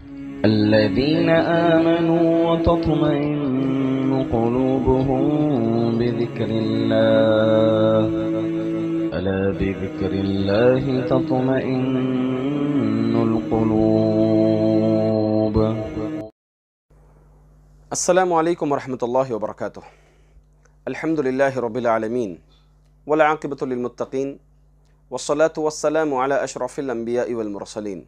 الذين آمنوا وتطمئن قلوبهم بذكر الله ألا بذكر الله تطمئن القلوب. السلام علیکم ورحمۃ اللہ وبرکاتہ. الحمد للہ رب العالمین والعاقبۃ للمتقین والصلاة والسلام علی اشرف الانبیاء والمرسلین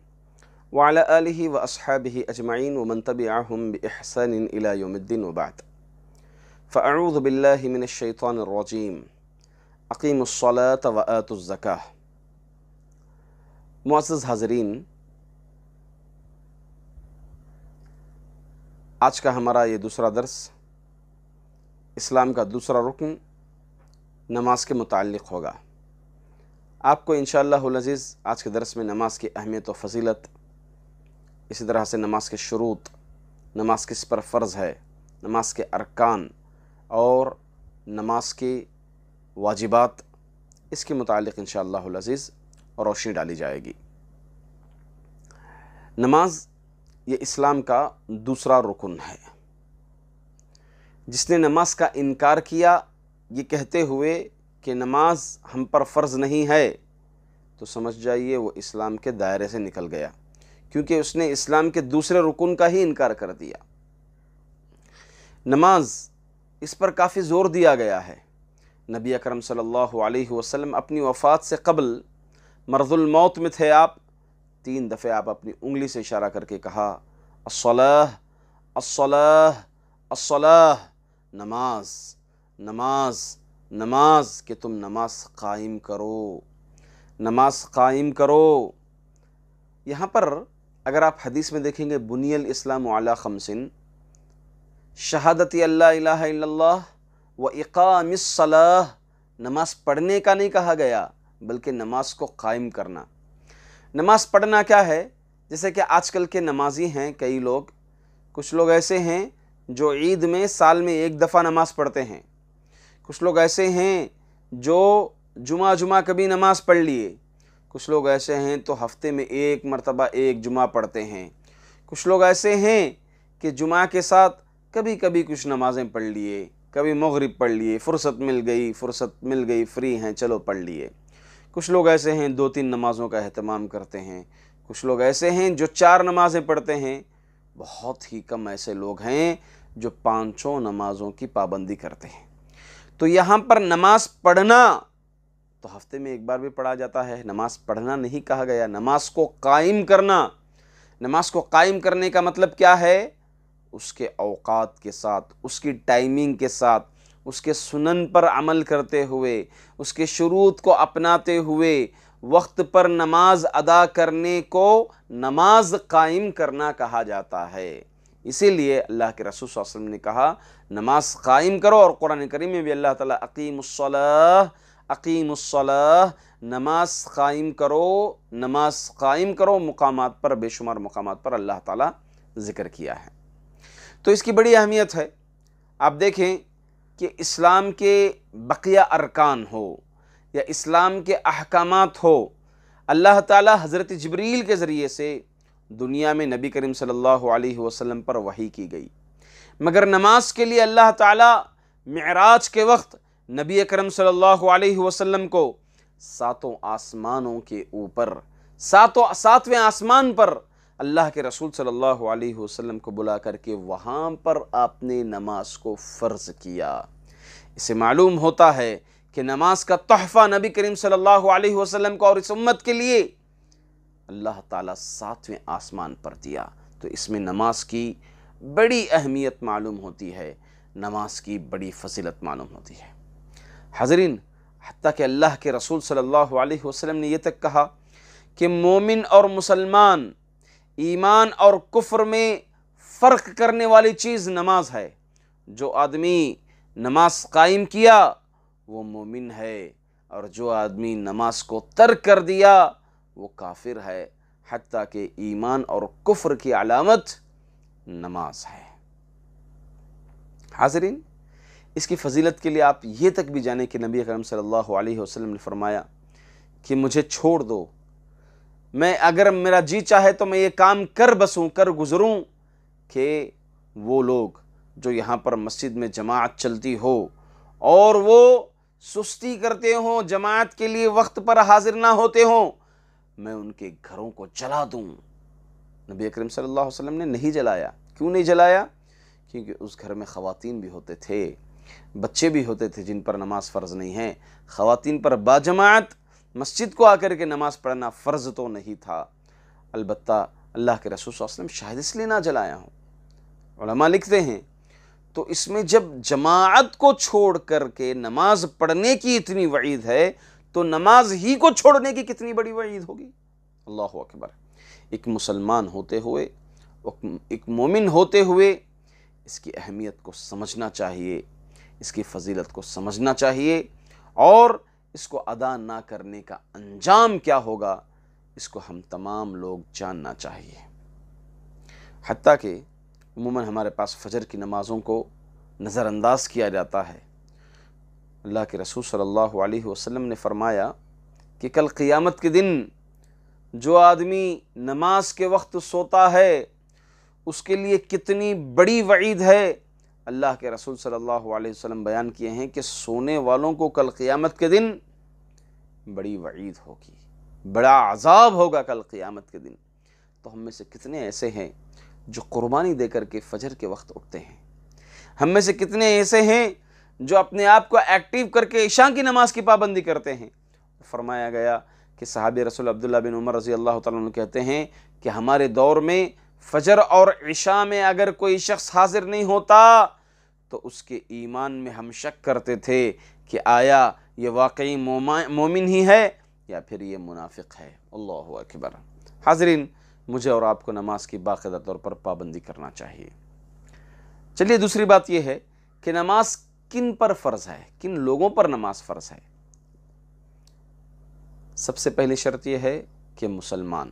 وعلى آلہ واصحابہ اجمعین ومن تبعہم بإحسان الی یوم الدین وبعد. فاعوذ باللہ من الشیطان الرجیم. اقیموا الصلاة وآتوا الزکاة. معزز حاضرین، آج کا ہمارا یہ دوسرا درس اسلام کا دوسرا رکن نماز کے متعلق ہوگا. آپ کو انشاءاللہ العزیز آج کے درس میں نماز کی اہمیت و فضیلت، اسی طرح سے نماز کے شروط، نماز کس پر فرض ہے، نماز کے ارکان اور نماز کے واجبات، اس کے متعلق انشاءاللہ العزیز روشنی ڈالی جائے گی. نماز یہ اسلام کا دوسرا رکن ہے. جس نے نماز کا انکار کیا یہ کہتے ہوئے کہ نماز ہم پر فرض نہیں ہے، تو سمجھ جائیے وہ اسلام کے دائرے سے نکل گیا، کیونکہ اس نے اسلام کے دوسرے رکن کا ہی انکار کر دیا. نماز اس پر کافی زور دیا گیا ہے. نبی اکرم صلی اللہ علیہ وسلم اپنی وفات سے قبل مرض الموت میں تھے. آپ 3 دفعہ آپ اپنی انگلی سے اشارہ کر کے کہا الصلاۃ الصلاۃ الصلاۃ، نماز نماز نماز، کہ تم نماز قائم کرو، نماز قائم کرو. یہاں پر اگر آپ حدیث میں دیکھیں گے بنی الاسلام علی 5، شہادت اللہ الہ الا اللہ و اقام الصلاۃ، نماز پڑھنے کا نہیں کہا گیا بلکہ نماز کو قائم کرنا. نماز پڑھنا کیا ہے؟ جیسے کہ آج کل کے نمازی ہیں کئی لوگ، کچھ لوگ ایسے ہیں جو عید میں سال میں 1 دفعہ نماز پڑھتے ہیں، کچھ لوگ ایسے ہیں جو جمعہ کبھی نماز پڑھ لیے، کچھ لوگ ایسے ہیں تو ہفتے میں 1 مرتبہ 1 جمعہ پڑھتے ہیں، کچھ لوگ ایسے ہیں کہ جمعہ کے ساتھ کبھی کبھی کچھ نمازیں پڑھ لیے، کبھی مغرب پڑھ لیے، فرصت مل گئی فری ہیں چلو پڑھ لیے. کچھ لوگ ایسے ہیں 2-3 نمازوں کا اہتمام کرتے ہیں، کچھ لوگ ایسے ہیں جو 4 نمازیں پڑھتے ہیں، بہت ہی کم ایسے لوگ ہیں جو 5 نمازوں کی پابندی کرتے ہیں. تو یہاں پر نماز پڑھنا تو ہفتے میں 1 بار بھی پڑھا جاتا ہے، نماز پڑھنا نہیں کہا گیا، نماز کو قائم کرنا. نماز کو قائم کرنے کا مطلب کیا ہے؟ اس کے اوقات کے ساتھ، اس کی ٹائمنگ کے ساتھ، اس کے سنن پر عمل کرتے ہوئے، اس کے شروط کو اپناتے ہوئے وقت پر نماز ادا کرنے کو نماز قائم کرنا کہا جاتا ہے. اسی لیے اللہ کے رسول صلی اللہ علیہ وسلم نے کہا نماز قائم کرو، اور قرآن کریم میں بھی اللہ تعالیٰ اقیم الصلاۃ، نماز قائم کرو مقامات پر، بے شمار مقامات پر اللہ تعالیٰ ذکر کیا ہے. تو اس کی بڑی اہمیت ہے. آپ دیکھیں کہ اسلام کے بقیہ ارکان ہو یا اسلام کے احکامات ہو، اللہ تعالیٰ حضرت جبریل کے ذریعے سے دنیا میں نبی کریم صلی اللہ علیہ وسلم پر وحی کی گئی، مگر نماز کے لیے اللہ تعالیٰ معراج کے وقت نبی اکرم صلی اللہ علیہ وسلم کو 7 آسمانوں کے اوپر، 7ویں آسمان پر اللہ کے رسول صلی اللہ علیہ وسلم کو بلا کر کے وہاں پر آپ نے نماز کو فرض کیا. اسے معلوم ہوتا ہے کہ نماز کا تحفہ نبی کریم صلی اللہ علیہ وسلم کو اور اس امت کے لیے اللہ تعالیٰ 7ویں آسمان پر دیا. تو اس میں نماز کی بڑی اہمیت معلوم ہوتی ہے، نماز کی بڑی فضیلت معلوم ہوتی ہے. حاضرین، حتیٰ کہ اللہ کے رسول صلی اللہ علیہ وسلم نے یہ تک کہا کہ مومن اور مسلمان، ایمان اور کفر میں فرق کرنے والی چیز نماز ہے. جو آدمی نماز قائم کیا وہ مومن ہے، اور جو آدمی نماز کو ترک کر دیا وہ کافر ہے. حتیٰ کہ ایمان اور کفر کی علامت نماز ہے. حاضرین، اس کی فضیلت کے لیے آپ یہ تک بھی جانیں کہ نبی اکرم صلی اللہ علیہ وسلم نے فرمایا کہ مجھے چھوڑ دو، میں اگر میرا جی چاہے تو میں یہ کام کر بسوں، کر گزروں کہ وہ لوگ جو یہاں پر مسجد میں جماعت چلتی ہو اور وہ سستی کرتے ہوں، جماعت کے لیے وقت پر حاضر نہ ہوتے ہوں، میں ان کے گھروں کو جلا دوں۔ نبی اکرم صلی اللہ علیہ وسلم نے نہیں جلایا۔ کیوں نہیں جلایا؟ کیونکہ اس گھر میں خواتین بھی ہوتے تھے، بچے بھی ہوتے تھے جن پر نماز فرض نہیں ہے۔ خواتین پر باجماعت مسجد کو آ کر کے نماز پڑھنا فرض تو نہیں تھا، البتہ اللہ کے رسول صلی اللہ علیہ وسلم شاید اس لیے نہ جلایا ہوں۔ علماء لکھتے ہیں تو اس میں جب جماعت کو چھوڑ کر کے نماز پڑھنے کی اتنی وعید ہے تو نماز ہی کو چھوڑنے کی کتنی بڑی وعید ہوگی۔ اللہ اکبر۔ ایک مسلمان ہوتے ہوئے، ایک مومن ہوتے ہوئے اس کی اہمیت کو سمجھنا چاہیے، اس کی فضیلت کو سمجھنا چاہیے، اور اس کو ادا نہ کرنے کا انجام کیا ہوگا اس کو ہم تمام لوگ جاننا چاہیے۔ حتیٰ کہ عموماً ہمارے پاس فجر کی نمازوں کو نظر انداز کیا جاتا ہے۔ اللہ کے رسول صلی اللہ علیہ وسلم نے فرمایا کہ کل قیامت کے دن جو آدمی نماز کے وقت سوتا ہے اس کے لیے کتنی بڑی وعید ہے۔ اللہ کے رسول صلی اللہ علیہ وسلم بیان کیے ہیں کہ سونے والوں کو کل قیامت کے دن بڑی وعید ہوگی، بڑا عذاب ہوگا کل قیامت کے دن۔ تو ہم میں سے کتنے ایسے ہیں جو قربانی دے کر کے فجر کے وقت اٹھتے ہیں؟ ہم میں سے کتنے ایسے ہیں جو اپنے آپ کو ایکٹیو کر کے عشاء کی نماز کی پابندی کرتے ہیں؟ فرمایا گیا کہ صحابی رسول عبداللہ بن عمر رضی اللہ تعالیٰ عنہ کہتے ہیں کہ ہمارے دور میں فجر اور عشاء میں اگر کوئی شخص حاضر نہیں ہوتا تو اس کے ایمان میں ہم شک کرتے تھے کہ آیا یہ واقعی مومن ہی ہے یا پھر یہ منافق ہے۔ اللہ اکبر۔ حاضرین، مجھے اور آپ کو نماز کی باقاعدہ طور پر پابندی کرنا چاہیے۔ چلیے دوسری بات یہ ہے کہ نماز کن پر فرض ہے، کن لوگوں پر نماز فرض ہے۔ سب سے پہلی شرط یہ ہے کہ مسلمان،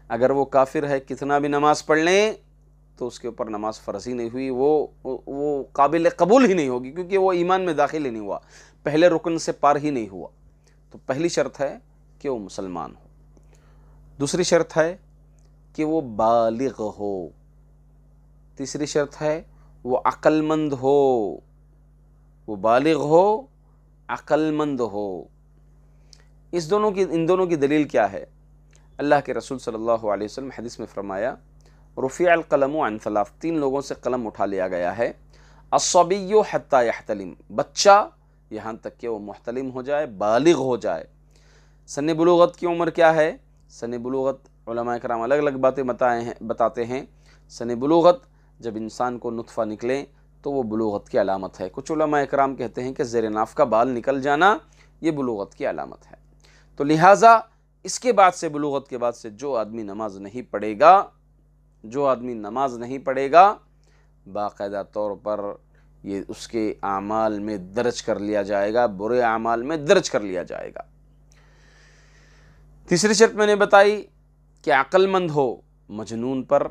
اگر وہ کافر ہے کتنا بھی نماز پڑھ لیں تو اس کے اوپر نماز فرض ہی نہیں ہوئی، وہ قابل قبول ہی نہیں ہوگی، کیونکہ وہ ایمان میں داخل ہی نہیں ہوا، پہلے رکن سے پار ہی نہیں ہوا۔ تو پہلی شرط ہے کہ وہ مسلمان ہو۔ دوسری شرط ہے کہ وہ بالغ ہو۔ تیسری شرط ہے وہ عقل مند ہو، وہ بالغ ہو، عقل مند ہو۔ ان دونوں کی دلیل کیا ہے؟ اللہ کے رسول صلی اللہ علیہ وسلم حدیث میں فرمایا رفع القلم عن ثلاث، 3 لوگوں سے قلم اٹھا لیا گیا ہے۔ الصبی حتی یحتلم، بچہ یہاں تک کہ وہ محتلم ہو جائے، بالغ ہو جائے۔ سن بلوغت کی عمر کیا ہے؟ سن بلوغت علماء کرام الگ الگ باتیں بتاتے ہیں۔ سن بلوغت جب انسان کو نطفہ نکلے تو وہ بلوغت کی علامت ہے۔ کچھ علماء کرام کہتے ہیں کہ زیر ناف کا بال نکل جانا یہ بلوغت کی علامت ہے۔ تو لہٰذا اس کے بعد سے، بلوغت کے بعد سے جو آدمی نماز نہیں پڑھے گا باقاعدہ طور پر یہ اس کے اعمال میں درج کر لیا جائے گا، برے اعمال میں درج کر لیا جائے گا۔ تیسری شرط میں نے بتائی کہ عقل مند ہو۔ مجنون پر،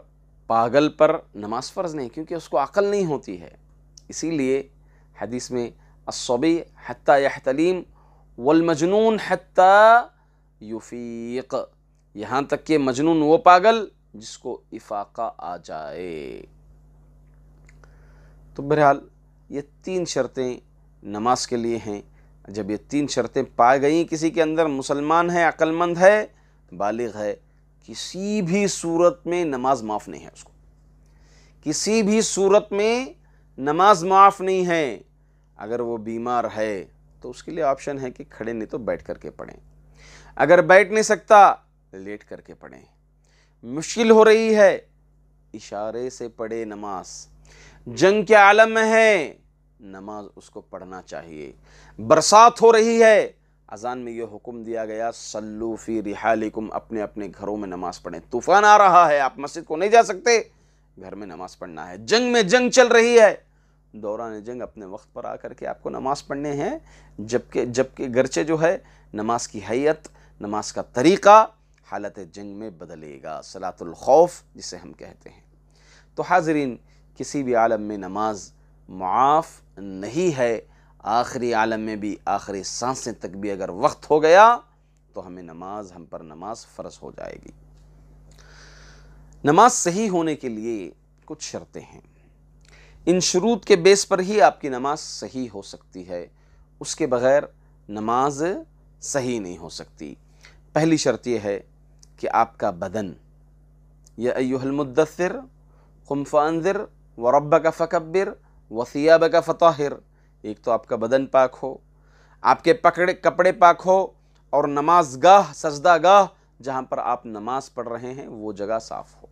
پاگل پر نماز فرض نہیں، کیونکہ اس کو عقل نہیں ہوتی ہے۔ اسی لیے حدیث میں الصبی حتی یحتلم والمجنون حتی یفیق، یہاں تک کہ مجنون وہ پاگل جس کو افاقہ آ جائے۔ تو بہرحال یہ 3 شرطیں نماز کے لیے ہیں۔ جب یہ 3 شرطیں پائی گئیں کسی کے اندر، مسلمان ہے، عقل مند ہے، بالغ ہے، کسی بھی صورت میں نماز معاف نہیں ہے اس کو، کسی بھی صورت میں نماز معاف نہیں ہے۔ اگر وہ بیمار ہے تو اس کے لیے آپشن ہے کہ کھڑے نہیں تو بیٹھ کر کے پڑھیں، اگر بیٹھ نہیں سکتا لیٹ کر کے پڑھیں، مشکل ہو رہی ہے اشارے سے پڑھے نماز، جنگ کے عالم میں ہے نماز اس کو پڑھنا چاہیے، برسات ہو رہی ہے اذان میں یہ حکم دیا گیا صلو فی رحالکم، اپنے اپنے گھروں میں نماز پڑھیں، طوفان آ رہا ہے آپ مسجد کو نہیں جا سکتے، گھر میں نماز پڑھنا ہے، جنگ میں جنگ چل رہی ہے، دوران جنگ اپنے وقت پر آ کر کے آپ کو نماز پڑھنے ہیں، جبکہ گرچہ جو ہے نماز کی حیت، نماز کا طریقہ حالت جنگ میں بدلے گا، صلاۃ الخوف جسے ہم کہتے ہیں۔ تو حاضرین، کسی بھی عالم میں نماز معاف نہیں ہے، آخری عالم میں بھی، آخری سانسیں تک بھی اگر وقت ہو گیا تو تو ہم پر نماز فرض ہو جائے گی۔ نماز صحیح ہونے کے لیے کچھ شرطیں ہیں، ان شروط کے بیس پر ہی آپ کی نماز صحیح ہو سکتی ہے، اس کے بغیر نماز صحیح نہیں ہو سکتی۔ پہلی شرط یہ ہے کہ آپ کا بدن، یا ایھا المدثر قم فانذر وربک فکبر وثیابک فطہر، ایک تو آپ کا بدن پاک ہو، آپ کے کپڑے پاک ہو، اور نماز گاہ، سجدہ گاہ جہاں پر آپ نماز پڑھ رہے ہیں وہ جگہ صاف ہو۔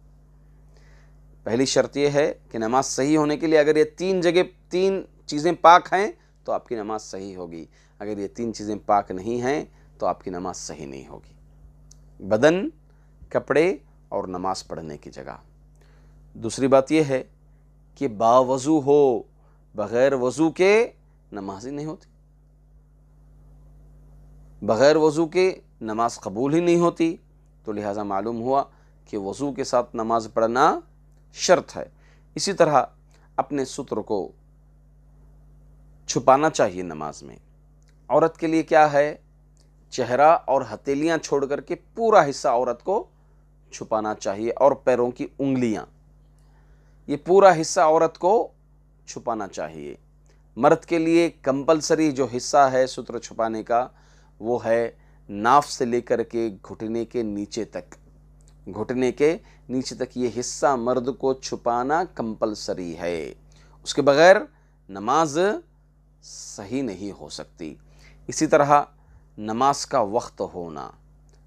پہلی شرط یہ ہے کہ نماز صحیح ہونے کے لیے اگر یہ تین چیزیں پاک ہیں تو آپ کی نماز صحیح ہوگی، اگر یہ تین چیزیں پاک نہیں ہیں تو آپ کی نماز صحیح نہیں ہوگی، بدن، کپڑے اور نماز پڑھنے کی جگہ۔ دوسری بات یہ ہے کہ باوضو ہو، بغیر وضو کے نماز ہی نہیں ہوتی، بغیر وضو کے نماز قبول ہی نہیں ہوتی، تو لہٰذا معلوم ہوا کہ وضو کے ساتھ نماز پڑھنا شرط ہے۔ اسی طرح اپنے ستر کو چھپانا چاہیے نماز میں۔ عورت کے لیے کیا ہے؟ چہرہ اور ہتھیلیاں چھوڑ کر کے پورا حصہ عورت کو چھپانا چاہیے، اور پیروں کی انگلیاں، یہ پورا حصہ عورت کو چھپانا چاہیے۔ مرد کے لیے کمپلسری جو حصہ ہے ستر چھپانے کا وہ ہے ناف سے لے کر کے گھٹنے کے نیچے تک، گھٹنے کے نیچے تک یہ حصہ مرد کو چھپانا کمپلسری ہے، اس کے بغیر نماز صحیح نہیں ہو سکتی۔ اسی طرح نماز کا وقت ہونا،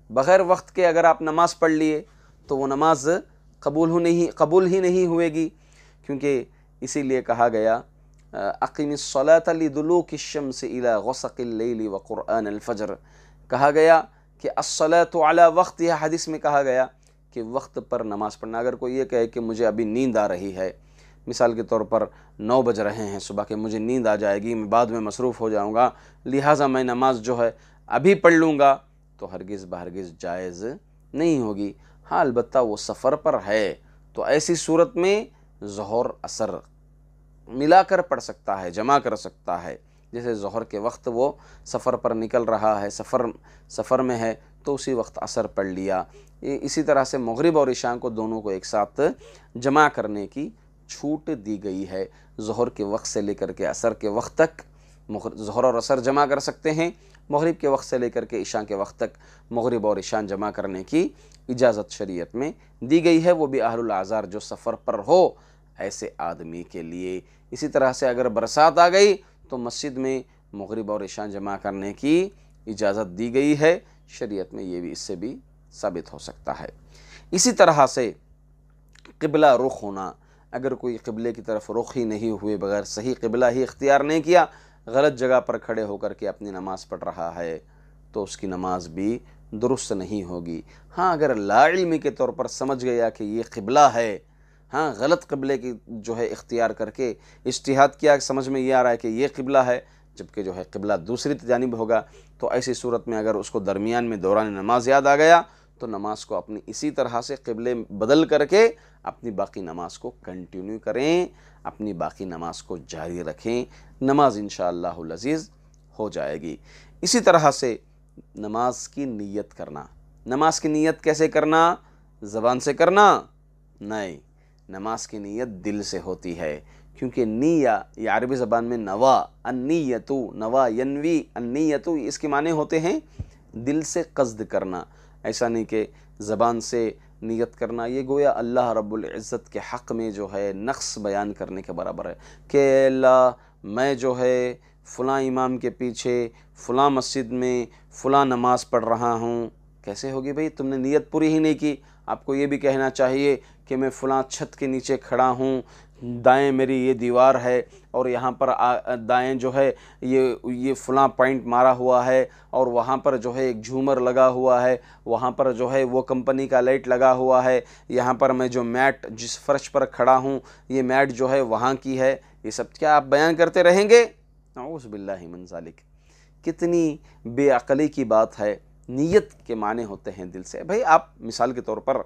بغیر وقت کے اگر آپ نماز پڑھ لیے تو وہ نماز قبول ہی نہیں ہوئے گی، کیونکہ اسی لیے کہا گیا اقیم الصلاۃ لدلوک الشمس الی غسق اللیل وقرآن الفجر، کہا گیا کہ الصلاۃ علی وقت، یہ حدیث میں کہا گیا کہ وقت پر نماز پڑھنا۔ اگر کوئی یہ کہے کہ مجھے ابھی نیند آ رہی ہے، مثال کے طور پر 9 بج رہے ہیں صبح کے، مجھے نیند آ جائے گی، میں بعد میں مصروف ہو جاؤں گا، لہٰذا میں نماز جو ہے ابھی پڑھ لوں گا، تو ہرگز بہرگز جائز نہیں ہوگی۔ ہاں البتہ وہ سفر پر ہے تو ایسی صورت میں ظہر عصر ملا کر پڑھ سکتا ہے، جمع کر سکتا ہے، جیسے ظہر کے وقت وہ سفر پر نکل رہا ہے، سفر میں ہے تو اسی وقت عصر پڑھ لیا۔ اسی طرح سے مغرب اور عشاء کو دونوں کو ایک ساتھ جمع کرنے کی چھوٹ دی گئی ہے، ظہر کے وقت سے لے کر کے عصر کے وقت تک ظہر اور عصر جمع کر سکتے ہیں، مغرب کے وقت سے لے کر کے عشاء کے وقت تک مغرب اور عشاء جمع کرنے کی اجازت شریعت میں دی گئی ہے، وہ بھی اہل الاعذار جو سفر پر ہو ایسے آدمی کے لیے۔ اسی طرح سے اگر برسات آ گئی تو مسجد میں مغرب اور عشاء جمع کرنے کی اجازت دی گئی ہے شریعت میں، یہ بھی اس سے بھی ثابت ہو سکتا ہے۔ اسی طرح سے قبلہ رخ ہونا، اگر کوئی قبلے کی طرف رخ ہی نہیں ہوئے بغیر صحیح قبلہ ہی اختیار نہیں کیا، غلط جگہ پر کھڑے ہو کر کے اپنی نماز پڑھ رہا ہے تو اس کی نماز بھی درست نہیں ہوگی۔ ہاں اگر لا علمی کے طور پر سمجھ گیا کہ یہ قبلہ ہے، ہاں غلط قبلے کی جو ہے اختیار کر کے اجتہاد کیا، سمجھ میں یہ آ رہا ہے کہ یہ قبلہ ہے جبکہ جو ہے قبلہ دوسری جانب ہوگا، تو ایسی صورت میں اگر اس کو درمیان میں دوران نماز یاد آ گیا تو نماز کو اپنی اسی طرح سے قبلے بدل کر کے اپنی باقی نماز کو کنٹینیو کریں، اپنی باقی نماز کو جاری رکھیں، نماز انشاءاللہ العزیز ہو جائے گی۔ اسی طرح سے نماز کی نیت کرنا، نماز کی نیت کیسے کرنا؟ زبان سے کرنا نہیں، نماز کی نیت دل سے ہوتی ہے، کیونکہ نیہ یہ عربی زبان میں نوا، النیتو، نوا ینوی، النیتو، اس کے معنی ہوتے ہیں دل سے قصد کرنا۔ ایسا نہیں کہ زبان سے نیت کرنا، یہ گویا اللہ رب العزت کے حق میں جو ہے نقص بیان کرنے کے برابر ہے کہ اللہ میں جو ہے فلاں امام کے پیچھے فلاں مسجد میں فلاں نماز پڑھ رہا ہوں۔ کیسے ہوگی بھئی؟ تم نے نیت پوری ہی نہیں کی۔ آپ کو یہ بھی کہنا چاہیے کہ میں فلاں چھت کے نیچے کھڑا ہوں، دائیں میری یہ دیوار ہے اور یہاں پر دائیں جو ہے یہ فلاں پوائنٹ مارا ہوا ہے، اور وہاں پر جو ہے ایک جھومر لگا ہوا ہے، وہاں پر جو ہے وہ کمپنی کا لائٹ لگا ہوا ہے، یہاں پر میں جو میٹ جس فرش پر کھڑا ہوں یہ میٹ جو ہے وہاں کی ہے۔ یہ سب کیا آپ بیان کرتے رہیں گے؟ اعوذ باللہ من ذالک، کتنی بے عقلی کی بات ہے۔ نیت کے معنی ہوتے ہیں دل سے۔ بھئی آپ مثال کے طور پر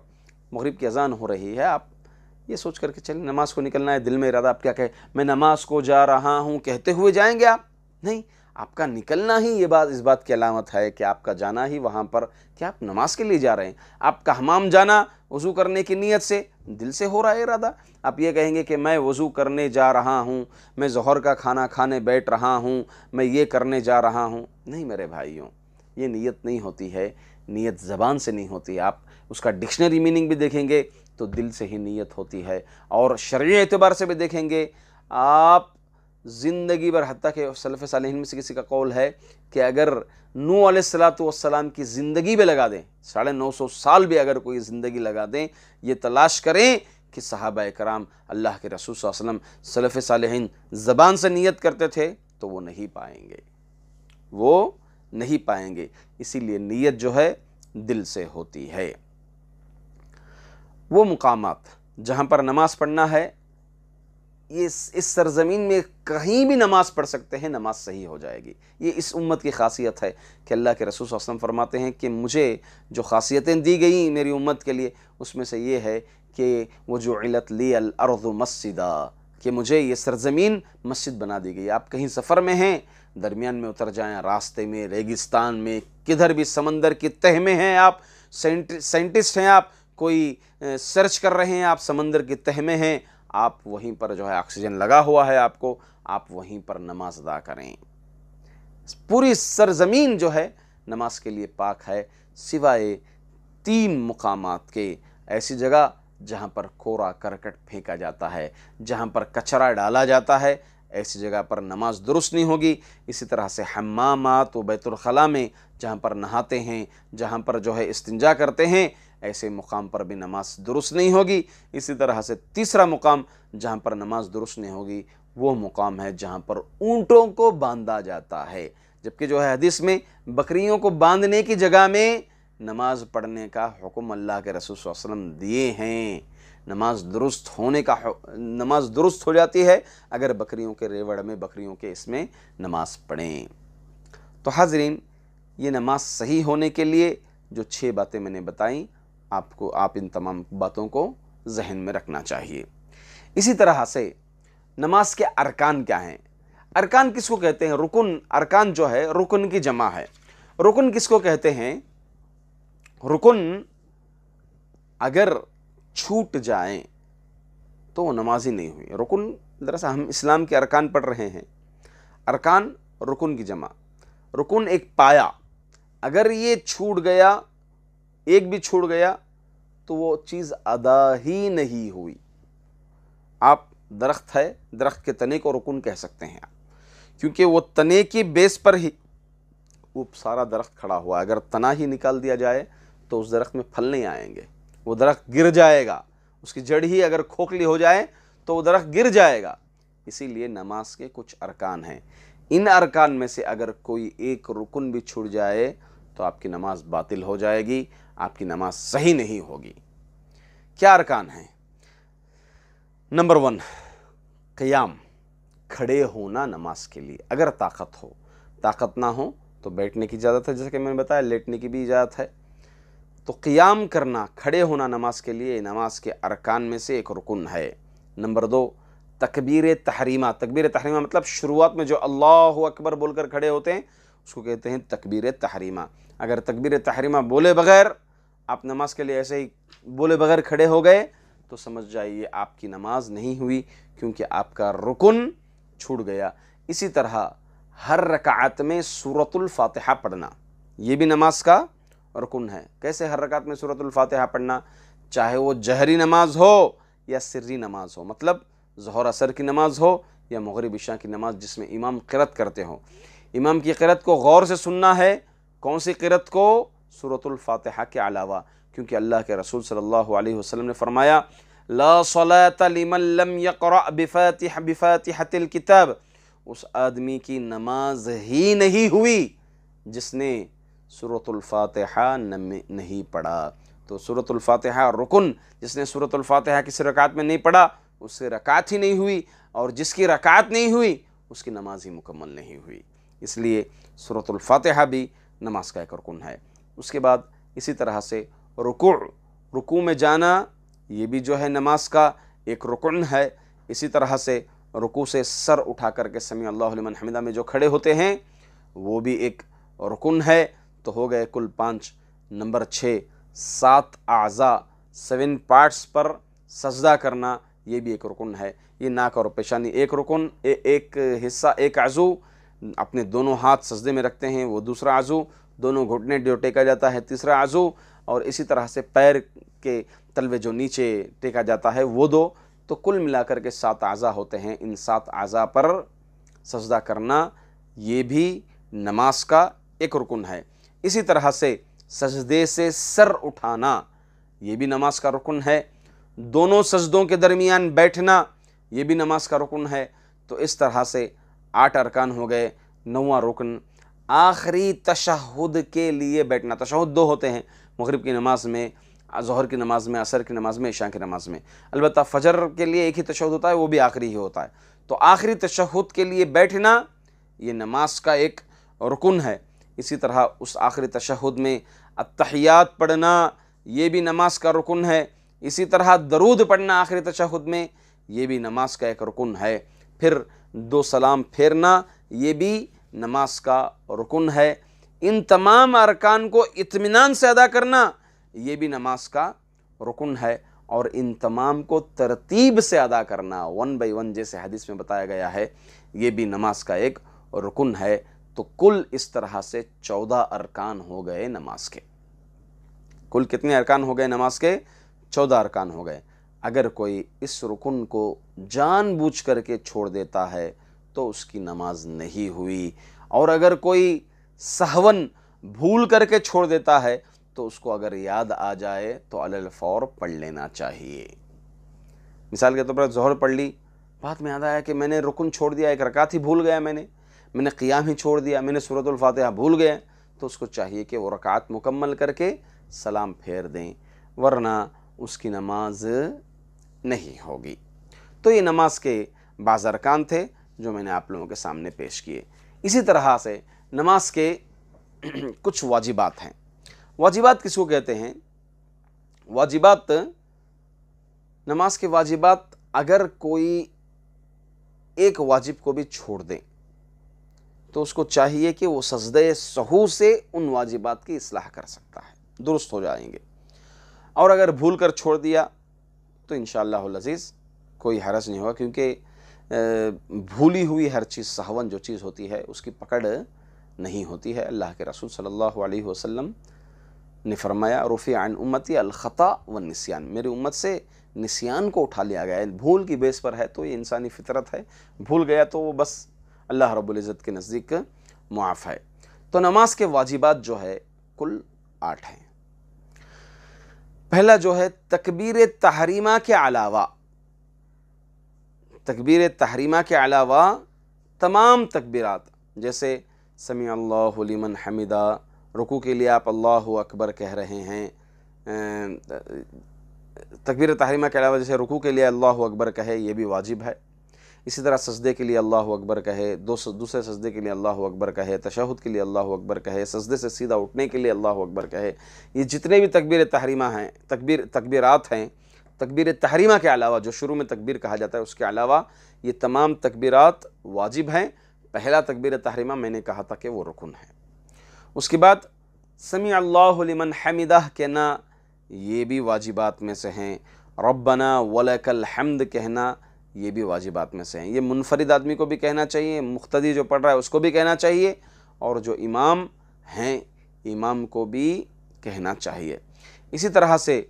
مغرب کی اذان ہو رہی ہے، آپ یہ سوچ کر کے چلیں نماز کو نکلنا ہے، دل میں ارادہ آپ کیا کہے؟ میں نماز کو جا رہا ہوں کہتے ہوئے جائیں گے آپ؟ نہیں، آپ کا نکلنا ہی یہ بات اس بات کی علامت ہے کہ آپ کا جانا ہی وہاں پر کہ آپ نماز کے لیے جا رہے ہیں۔ آپ کا حمام جانا وضو کرنے کی نیت سے، دل سے ہو رہا ہے ارادہ۔ آپ یہ کہیں گے کہ میں وضو کرنے جا رہا ہوں، میں ظہر کا کھانا کھانے بیٹھ رہا ہوں، میں یہ کرنے جا رہا ہوں، نہیں میرے بھائیوں، یہ نیت نہیں ہوتی ہے، نیت زبان سے نہیں ہوتی۔ آپ اس کا ڈکشنری میننگ بھی دیکھیں گے تو دل سے ہی نیت ہوتی ہے، اور شرعی اعتبار سے بھی دیکھیں گے آپ زندگی بھر، حتیٰ کہ سلف صالحین میں سے کسی کا قول ہے کہ اگر نوح علیہ السلام کی زندگی بھی لگا دیں، 950 سال بھی اگر کوئی زندگی لگا دیں، یہ تلاش کریں کہ صحابہ کرام اللہ کے رسول صلی اللہ علیہ وسلم سلف صالحین زبان سے نیت کرتے تھے تو وہ نہیں پائیں گے، وہ نہیں پائیں گے۔ اسی لیے نیت جو ہے دل سے ہوتی ہے۔ وہ مقامات جہاں پر نماز پڑھنا ہے، یہ اس سرزمین میں کہیں بھی نماز پڑھ سکتے ہیں، نماز صحیح ہو جائے گی۔ یہ اس امت کی خاصیت ہے کہ اللہ کے رسول صلی اللہ علیہ وسلم فرماتے ہیں کہ مجھے جو خاصیتیں دی گئیں میری امت کے لیے، اس میں سے یہ ہے کہ وجعلت لی الارض مسجدا، کہ مجھے یہ سرزمین مسجد بنا دی گئی۔ آپ کہیں سفر میں ہیں، درمیان میں اتر جائیں، راستے میں، ریگستان میں، کدھر بھی سمندر کی تہ میں ہیں، آپ سائنٹسٹ ہیں، آپ کوئی سرچ کر رہے ہیں، آپ سمندر کی تہ میں ہیں، آپ وہیں پر جو ہے آکسیجن لگا ہوا ہے آپ کو، آپ وہیں پر نماز ادا کریں۔ پوری سرزمین جو ہے نماز کے لیے پاک ہے، سوائے 3 مقامات کے، ایسی جگہ جہاں پر کوڑا کرکٹ پھینکا جاتا ہے، جہاں پر کچرا ڈالا جاتا ہے، ایسی جگہ پر نماز درست نہیں ہوگی۔ اسی طرح سے حمامات و بیت الخلاء میں جہاں پر نہاتے ہیں، جہاں پر جو ہے استنجا کرتے ہیں، ایسے مقام پر بھی نماز درست نہیں ہوگی۔ اسی طرح سے تیسرا مقام جہاں پر نماز درست نہیں ہوگی وہ مقام ہے جہاں پر اونٹوں کو باندھا جاتا ہے، جبکہ جو ہے حدیث میں بکریوں کو باندھنے کی جگہ میں نماز پڑھنے کا حکم اللہ کے رسول صلی اللہ علیہ وسلم دیے ہیں۔ نماز درست ہو جاتی ہے اگر بکریوں کے ریوڑ میں، بکریوں کے اس میں نماز پڑھیں۔ تو حاضرین، یہ نماز صحیح ہونے کے لیے جو 6 باتیں میں نے بتائیں، آپ ان تمام باتوں کو ذہن میں رکھنا چاہیے۔ اسی طرح سے نماز کے ارکان کیا ہیں؟ ارکان کس کو کہتے ہیں؟ رکن، ارکان جو ہے رکن کی جمع ہے۔ رکن کس کو کہتے ہیں؟ رکن اگر چھوٹ جائیں تو وہ نماز ہی نہیں ہوئی۔ رکن، دراصل ہم اسلام کے ارکان پڑھ رہے ہیں، ارکان رکن کی جمع۔ رکن ایک پایا، اگر یہ چھوٹ گیا، ایک بھی چھوٹ گیا تو وہ چیز ادا ہی نہیں ہوئی۔ آپ درخت ہے، درخت کے تنے کو رکن کہہ سکتے ہیں کیونکہ وہ تنے کی بیس پر ہی وہ سارا درخت کھڑا ہوا ہے۔ اگر تنا ہی نکال دیا جائے تو اس درخت میں پھل نہیں آئیں گے، وہ درخت گر جائے گا۔ اس کی جڑ ہی اگر کھوکھلی ہو جائے تو وہ درخت گر جائے گا۔ اسی لیے نماز کے کچھ ارکان ہیں، ان ارکان میں سے اگر کوئی ایک رکن بھی چھوٹ جائے تو آپ کی نماز باطل ہو جائے گی، آپ کی نماز صحیح نہیں ہوگی۔ کیا ارکان ہیں؟ نمبر 1، قیام، کھڑے ہونا نماز کے لیے۔ اگر طاقت ہو، طاقت نہ ہو تو بیٹھنے کی اجازت ہے، جیسا کہ میں نے بتایا لیٹنے کی بھی اجازت ہے۔ تو قیام کرنا، کھڑے ہونا نماز کے لیے نماز کے ارکان میں سے ایک رکن ہے۔ نمبر 2، تکبیر تحریمہ۔ تکبیر تحریمہ مطلب شروعات میں جو اللہ اکبر بول کر کھڑے ہوتے ہیں اس کو کہتے ہیں تکبیر تحریمہ۔ اگر تکبیر تحریمہ بولے بغیر آپ نماز کے لیے ایسے ہی بولے بغیر کھڑے ہو گئے تو سمجھ جائیے آپ کی نماز نہیں ہوئی، کیونکہ آپ کا رکن چھوٹ گیا۔ اسی طرح ہر رکعت میں سورۃ الفاتحہ پڑھنا، یہ بھی نماز کا رکن ہے۔ کیسے ہر رکعت میں سورۃ الفاتحہ پڑھنا؟ چاہے وہ جہری نماز ہو یا سری نماز ہو، مطلب ظہر عصر کی نماز ہو یا مغرب عشاء کی نماز جس میں امام قرأت کرتے ہو، امام کی قرأت کو غور سے سننا ہے۔ کون سی قرأت کو؟ سورۃ الفاتحہ کے علاوہ، کیونکہ اللہ کے رسول صلی اللہ علیہ وسلم نے فرمایا لا صلاة لمن لم يقرأ بفاتحة الکتاب، اس آدمی کی نماز ہی نہیں ہوئی جس نے سورۃ الفاتحہ نہیں پڑھا۔ تو سورۃ الفاتحہ رکن، جس نے سورۃ الفاتحہ کسی رکعت میں نہیں پڑھا اس سے رکعت ہی نہیں ہوئی، اور جس کی رکعت نہیں ہوئی اس کی نماز ہی مکمل نہیں ہوئی۔ اس لیے سورۃ الفاتحہ بھی نماز کا ایک رکن ہے۔ اس کے بعد اسی طرح سے رکوع میں جانا، یہ بھی جو ہے نماز کا ایک رکن ہے۔ اسی طرح سے رکوع سے سر اٹھا کر کے سمیع اللہ لمن حمدہ میں جو کھڑے ہوتے ہیں وہ بھی ایک رکن ہے۔ تو ہو گئے کل 5۔ نمبر 6، 7 اعضاء 7 پارٹس پر سجدہ کرنا، یہ بھی ایک رکن ہے۔ یہ ناک اور پیشانی ایک رکن، ایک حصہ، ایک عضو، اپنے دونوں ہاتھ سجدے میں رکھتے ہیں وہ دوسرا عضو، دونوں گھٹنے جو ٹیکا جاتا ہے تیسرا عضو، اور اسی طرح سے پیر کے تلوے جو نیچے ٹیکا جاتا ہے وہ 2۔ تو کل ملا کر کے 7 اعضاء ہوتے ہیں۔ ان 7 اعضاء پر سجدہ کرنا یہ بھی نماز کا ایک رکن ہے۔ اسی طرح سے سجدے سے سر اٹھانا یہ بھی نماز کا رکن ہے۔ دونوں سجدوں کے درمیان بیٹھنا یہ بھی نماز کا رکن ہے۔ تو اس طرح سے 8 ارکان ہو گئے۔ 9واں رکن آخری تشہد کے لیے بیٹھنا۔ تشہد 2 ہوتے ہیں، مغرب کی نماز میں، ظہر کی نماز میں، عصر کی نماز میں، عشاء کی نماز میں۔ البتہ فجر کے لیے ایک ہی تشہد ہوتا ہے، وہ بھی آخری ہی ہوتا ہے۔ تو آخری تشہد کے لیے بیٹھنا یہ نماز کا ایک رکن ہے۔ اسی طرح اس آخری تشہد میں التحیات پڑھنا یہ بھی نماز کا رکن ہے۔ اسی طرح درود پڑھنا آخری تشہد میں یہ بھی نماز کا ایک رکن ہے۔ پھر 2 سلام پھیرنا یہ بھی نماز کا رکن ہے۔ ان تمام ارکان کو اطمینان سے ادا کرنا یہ بھی نماز کا رکن ہے، اور ان تمام کو ترتیب سے ادا کرنا 1 بائی 1 جیسے حدیث میں بتایا گیا ہے یہ بھی نماز کا ایک رکن ہے۔ تو کل اس طرح سے 14 ارکان ہو گئے نماز کے۔ کل کتنے ارکان ہو گئے نماز کے؟ 14 ارکان ہو گئے۔ اگر کوئی اس رکن کو جان بوجھ کر کے چھوڑ دیتا ہے تو اس کی نماز نہیں ہوئی، اور اگر کوئی سہون بھول کر کے چھوڑ دیتا ہے تو اس کو اگر یاد آ جائے تو علی الفور پڑھ لینا چاہیے۔ مثال کے طور پر ظہر پڑھ لی، بعد میں یاد آیا کہ میں نے رکن چھوڑ دیا، ایک رکعت ہی بھول گیا، میں نے قیام ہی چھوڑ دیا، میں نے سورۃ الفاتحہ بھول گیا، تو اس کو چاہیے کہ وہ رکعت مکمل کر کے سلام پھیر دیں، ورنہ اس کی نماز نہیں ہوگی۔ تو یہ نماز کے بعض ارکان تھے جو میں نے آپ لوگوں کے سامنے پیش کیے۔ اسی طرح سے نماز کے کچھ واجبات ہیں۔ واجبات کس کو کہتے ہیں؟ واجبات، نماز کے واجبات، اگر کوئی ایک واجب کو بھی چھوڑ دیں تو اس کو چاہیے کہ وہ سجدہ سہو سے ان واجبات کی اصلاح کر سکتا ہے، درست ہو جائیں گے۔ اور اگر بھول کر چھوڑ دیا تو انشاءاللہ العزیز کوئی حرج نہیں ہوگا، کیونکہ بھولی ہوئی ہر چیز، سہون جو چیز ہوتی ہے اس کی پکڑ نہیں ہوتی ہے۔ اللہ کے رسول صلی اللہ علیہ وسلم نے فرمایا رفع عن امتی الخطا والنسیان، میری امت سے نسیان کو اٹھا لیا گیا ہے۔ بھول کی بیس پر ہے تو یہ انسانی فطرت ہے، بھول گیا تو وہ بس اللہ رب العزت کے نزدیک معاف ہے۔ تو نماز کے واجبات جو ہے کل 8 ہیں۔ پہلا جو ہے تکبیر تحریمہ کے علاوہ، تکبیر تحریمہ کے علاوہ تمام تکبیرات، جیسے سمیع اللہ لمن حمدہ، رکوع کے لیے آپ اللہ اکبر کہہ رہے ہیں، تکبیر تحریمہ کے علاوہ جیسے رکوع کے لیے اللہ اکبر کہے یہ بھی واجب ہے۔ اسی طرح سجدے کے لیے اللہ اکبر کہے، دوسرے سجدے کے لیے اللہ اکبر کہے، تشہد کے لیے اللہ اکبر کہے، سجدے سے سیدھا اٹھنے کے لیے اللہ اکبر کہے، یہ جتنے بھی تکبیر تحریمہ ہیں، تکبیرات ہیں، تکبیر تحریمہ کے علاوہ جو شروع میں تکبیر کہا جاتا ہے اس کے علاوہ یہ تمام تکبیرات واجب ہیں۔ پہلا تکبیر تحریمہ میں نے کہا تھا کہ وہ رکن ہے۔ اس کے بعد سمیع اللہ لمن حمدہ کہنا یہ بھی واجبات میں سے ہیں۔ ربنا ولک الحمد کہنا یہ بھی واجبات میں سے ہیں۔ یہ منفرد آدمی کو بھی کہنا چاہیے، مقتدی جو پڑھ رہا ہے اس کو بھی کہنا چاہیے، اور جو امام ہیں امام کو بھی کہنا چاہیے۔ اسی طرح سے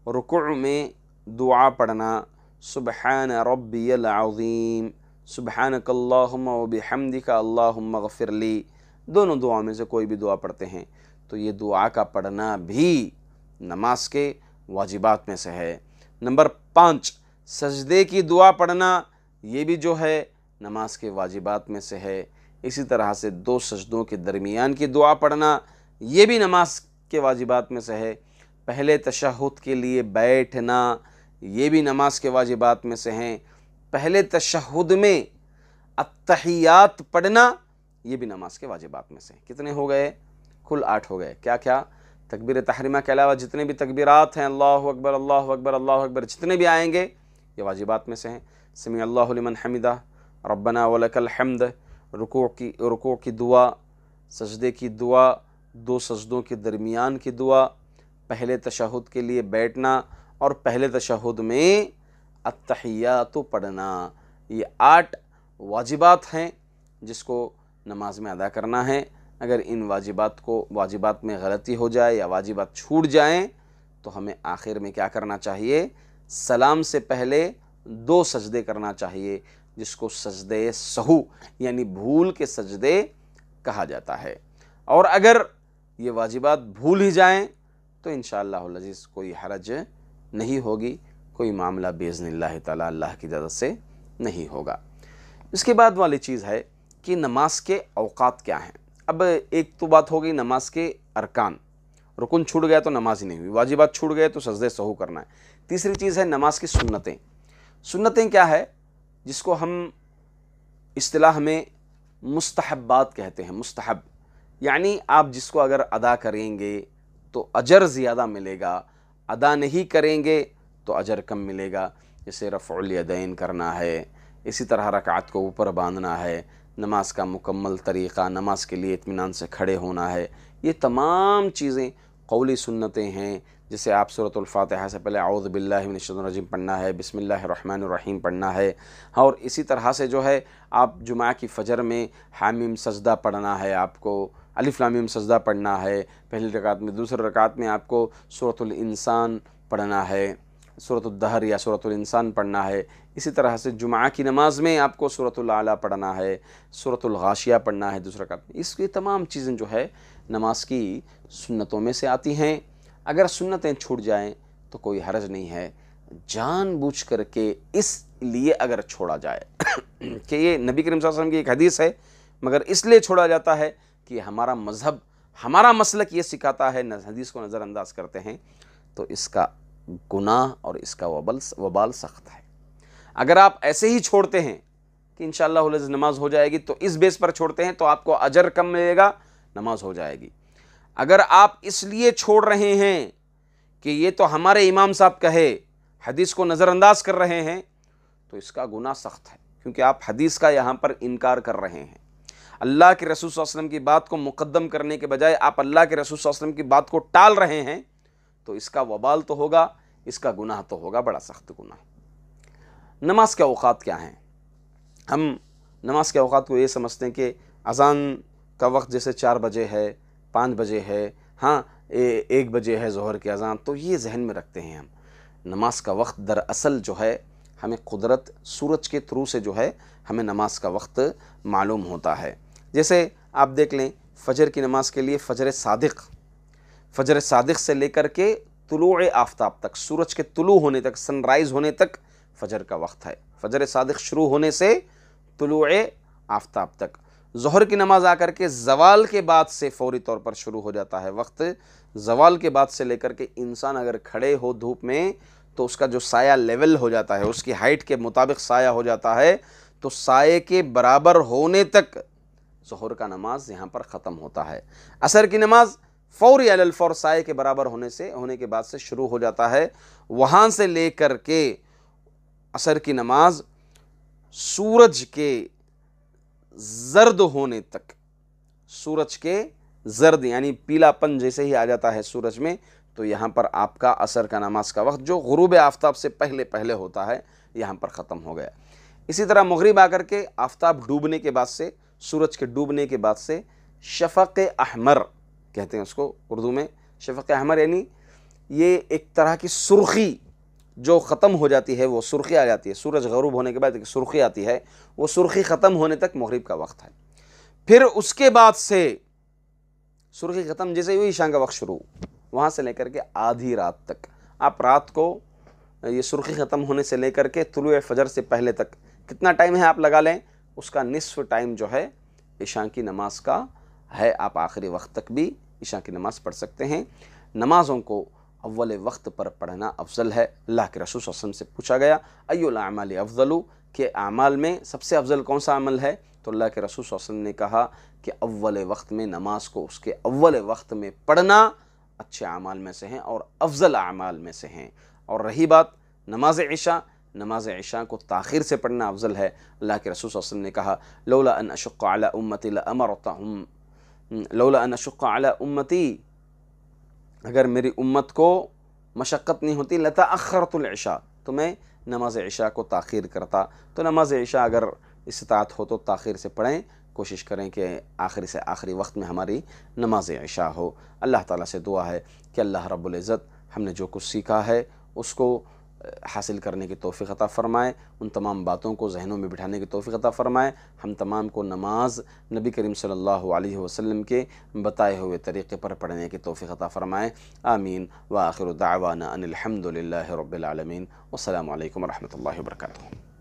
رکوع میں دعا پڑھنا، سبحان ربی العظیم، سبحانک اللہم وبحمدک اللہم اغفر لی، دونوں دعاؤں میں سے کوئی بھی دعا پڑھتے ہیں تو یہ دعا کا پڑھنا بھی نماز کے واجبات میں سے ہے۔ نمبر 5 سجدے کی دعا پڑھنا یہ بھی جو ہے نماز کے واجبات میں سے ہے۔ اسی طرح سے 2 سجدوں کے درمیان کی دعا پڑھنا یہ بھی نماز کے واجبات میں سے ہے۔ پہلے تشہد کے لیے بیٹھنا یہ بھی نماز کے واجبات میں سے ہیں۔ پہلے تشہد میں التحیات پڑھنا یہ بھی نماز کے واجبات میں سے ہیں۔ کتنے ہو گئے؟ کل 8 ہو گئے۔ کیا کیا؟ تکبیر تحریمہ کے علاوہ جتنے بھی تکبیرات ہیں، اللہ اکبر اللہ اکبر اللہ اکبر، جتنے بھی آئیں گے یہ واجبات میں سے ہیں۔ سمیع اللہ لمن حمدہ، ربنا ولک الحمد، رکوع کی دعا، سجدے کی دعا، دو سجدوں کے درمیان کی دعا، پہلے تشہد کے لیے بیٹھنا اور پہلے تشہد میں التحیات پڑھنا، یہ 8 واجبات ہیں جس کو نماز میں ادا کرنا ہے۔ اگر ان واجبات میں غلطی ہو جائے یا واجبات چھوٹ جائیں تو ہمیں آخر میں کیا کرنا چاہیے؟ سلام سے پہلے 2 سجدے کرنا چاہیے، جس کو سجدے سہو یعنی بھول کے سجدے کہا جاتا ہے۔ اور اگر یہ واجبات بھول ہی جائیں تو انشاءاللہ العزیز کوئی حرج نہیں ہوگی، کوئی معاملہ باذن اللہ تعالی اللہ کی اجازت سے نہیں ہوگا۔ اس کے بعد والی چیز ہے کہ نماز کے اوقات کیا ہیں۔ اب ایک تو بات ہو گئی نماز کے ارکان، رکن چھوٹ گیا تو نماز ہی نہیں ہوئی، واجبات چھوٹ گئے تو سجدے سہو کرنا ہے۔ تیسری چیز ہے نماز کی سنتیں۔ سنتیں کیا ہے؟ جس کو ہم اصطلاح میں مستحبات کہتے ہیں۔ مستحب یعنی آپ جس کو اگر ادا کریں گے تو اجر زیادہ ملے گا، ادا نہیں کریں گے تو اجر کم ملے گا۔ جیسے رفع الیدین کرنا ہے، اسی طرح رکعت کو اوپر باندھنا ہے، نماز کا مکمل طریقہ، نماز کے لیے اطمینان سے کھڑے ہونا ہے، یہ تمام چیزیں قولی سنتیں ہیں۔ جیسے آپ سورۃ الفاتحہ سے پہلے اعوذ باللہ من الشیطان الرجیم پڑھنا ہے، بسم اللہ الرحمن الرحیم پڑھنا ہے، اور اسی طرح سے جو ہے آپ جمعہ کی فجر میں حامیم سجدہ پڑھنا ہے، آپ کو الف لام میم سجدہ پڑھنا ہے، پہلی رکعت میں، دوسری رکعت میں آپ کو سورۃ الانسان پڑھنا ہے، سورۃ الدہر یا سورۃ الانسان پڑھنا ہے۔ اسی طرح سے جمعہ کی نماز میں آپ کو سورۃ الاعلیٰ پڑھنا ہے، سورۃ الغاشیہ پڑھنا ہے دوسری رکعت میں۔ اس کی تمام چیزیں جو ہے نماز کی سنتوں میں سے آتی ہیں۔ اگر سنتیں چھوٹ جائیں تو کوئی حرج نہیں ہے، جان بوجھ کر کے اس لیے اگر چھوڑا جائے کہ یہ نبی کریم صلی اللہ علیہ وسلم کی ایک حدیث ہے، مگر اس لیے چھوڑا جاتا ہے کہ ہمارا مذہب، ہمارا مسلک یہ سکھاتا ہے، حدیث کو نظر انداز کرتے ہیں، تو اس کا گناہ اور اس کا وبال سخت ہے۔ اگر آپ ایسے ہی چھوڑتے ہیں کہ انشاءاللہ العزیز نماز ہو جائے گی، تو اس بیس پر چھوڑتے ہیں تو آپ کو اجر کم ملے گا، نماز ہو جائے گی۔ اگر آپ اس لیے چھوڑ رہے ہیں کہ یہ تو ہمارے امام صاحب کہے، حدیث کو نظر انداز کر رہے ہیں، تو اس کا گناہ سخت ہے، کیونکہ آپ حدیث کا یہاں پر انکار کر رہے ہیں۔ اللہ کے رسول صلی اللہ علیہ وسلم کی بات کو مقدم کرنے کے بجائے آپ اللہ کے رسول صلی اللہ علیہ وسلم کی بات کو ٹال رہے ہیں، تو اس کا وبال تو ہوگا، اس کا گناہ تو ہوگا، بڑا سخت گناہ۔ نماز کے اوقات کیا ہیں؟ ہم نماز کے اوقات کو یہ سمجھتے ہیں کہ اذان کا وقت جیسے 4 بجے ہے، 5 بجے ہے، 1 بجے ہے ظہر کی اذان، تو یہ ذہن میں رکھتے ہیں ہم۔ نماز کا وقت دراصل جو ہے ہمیں قدرت سورج کے تھرو سے جو ہے ہمیں نماز کا وقت معلوم ہوتا ہے۔ جیسے آپ دیکھ لیں فجر کی نماز کے لیے فجر صادق سے لے کر کے طلوع آفتاب تک، سورج کے طلوع ہونے تک، سن رائز ہونے تک فجر کا وقت ہے۔ فجر صادق شروع ہونے سے طلوع آفتاب تک۔ ظہر کی نماز آ کر کے زوال کے بعد سے فوری طور پر شروع ہو جاتا ہے وقت۔ زوال کے بعد سے لے کر کے انسان اگر کھڑے ہو دھوپ میں تو اس کا جو سایہ لیول ہو جاتا ہے، اس کی ہائٹ کے مطابق سایہ ہو جاتا ہے، تو سائے کے برابر ہونے تک ظہر کا نماز یہاں پر ختم ہوتا ہے۔ عصر کی نماز فوری علی الفور سائے کے برابر ہونے کے بعد سے شروع ہو جاتا ہے۔ وہاں سے لے کر کے عصر کی نماز سورج کے زرد ہونے تک، سورج کے زرد یعنی پیلا پن جیسے ہی آ جاتا ہے سورج میں، تو یہاں پر آپ کا عصر کا نماز کا وقت جو غروب آفتاب سے پہلے ہوتا ہے یہاں پر ختم ہو گیا۔ اسی طرح مغرب آ کر کے آفتاب ڈوبنے کے بعد سے، سورج کے ڈوبنے کے بعد سے شفق احمر کہتے ہیں اس کو اردو میں، شفق احمر یعنی یہ ایک طرح کی سرخی جو ختم ہو جاتی ہے، وہ سرخی آ جاتی ہے، سورج غروب ہونے کے بعد ایک سرخی آتی ہے، وہ سرخی ختم ہونے تک مغرب کا وقت ہے۔ پھر اس کے بعد سے سرخی ختم جیسے ہوئی عشاء کا وقت شروع، وہاں سے لے کر کے آدھی رات تک، آپ رات کو یہ سرخی ختم ہونے سے لے کر کے طلوع فجر سے پہلے تک کتنا ٹائم ہے آپ لگا لیں، اس کا نصف ٹائم جو ہے عشاء کی نماز کا ہے۔ آپ آخری وقت تک بھی عشاء کی نماز پڑھ سکتے ہیں۔ نمازوں کو اول وقت پر پڑھنا افضل ہے۔ اللہ کے رسول صلی اللہ علیہ وسلم سے پوچھا گیا ایو الاعمال افضل، کہ اعمال میں سب سے افضل کون سا عمل ہے؟ تو اللہ کے رسول صلی اللہ علیہ وسلم نے کہا کہ اول وقت میں نماز کو اس کے اول وقت میں پڑھنا اچھے اعمال میں سے ہیں اور افضل اعمال میں سے ہیں۔ اور رہی بات نماز عشاء کو تاخیر سے پڑھنا افضل ہے۔ اللہ کے رسول صلی اللہ علیہ وسلم نے کہا لولا ان اشق علی امتی لامرتهم لولا ان اشق علی امتی، اگر میری امت کو مشقت نہیں ہوتی، لتاخرت العشاء، تو میں نماز عشاء کو تاخیر کرتا۔ تو نماز عشاء اگر استطاعت ہو تو تاخیر سے پڑھیں، کوشش کریں کہ آخری سے آخری وقت میں ہماری نماز عشاء ہو۔ اللہ تعالیٰ سے دعا ہے کہ اللہ رب العزت ہم نے جو کچھ سیکھا ہے اس کو حاصل کرنے کی توفیق عطا فرمائے، ان تمام باتوں کو ذہنوں میں بٹھانے کی توفیق عطا فرمائے، ہم تمام کو نماز نبی کریم صلی اللہ علیہ وسلم کے بتائے ہوئے طریقے پر پڑھنے کی توفیق عطا فرمائے، آمین۔ وآخر دعوانا ان الحمد للہ رب العالمین، والسلام علیکم ورحمۃ اللہ وبرکاتہ۔